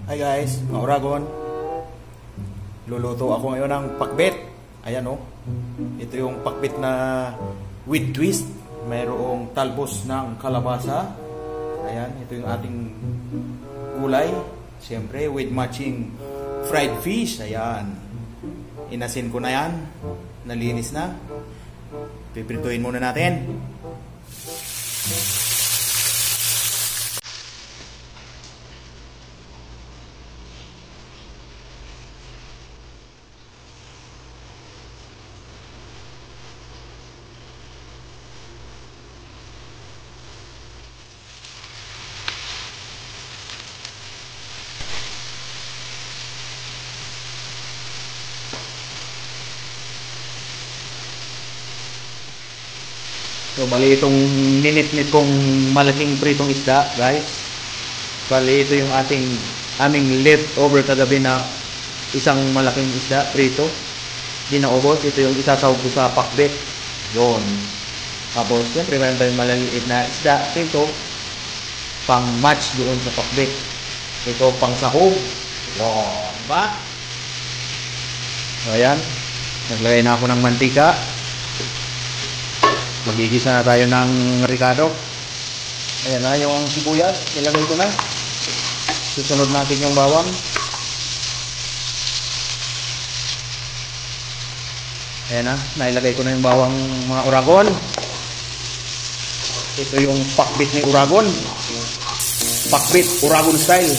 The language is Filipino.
Hi guys, mga Uragon. Luluto ako ngayon ng pakbet. Ayan o. Ito yung pakbet na with twist. Mayroong talbos ng kalabasa. Ayan, ito yung ating gulay. Siyempre with matching fried fish. Ayan. Inasin ko na yan. Nalinis na. Piprituin muna natin. So, bali itong ninit-nit kong malaking pritong isda, guys. Bali ito yung aming leftover kagabi na isang malaking isda, prito. Di naubos. Ito yung isasawag ko sa pakbet. Yun. Tapos, siyempre meron tayong maliliit na isda. Ito, pang match doon sa pakbet. Ito, pang sahog. Yun. Ba? So, ayan. Naglagay na ako ng mantika. Magigisa na tayo ng ricado. Ayan na yung sibuyas. Nilagay ko na. Susunod natin yung bawang. Ayan na. Nailagay ko na yung bawang, mga Uragon. Ito yung pakbit ni Uragon. Pakbit Uragon style.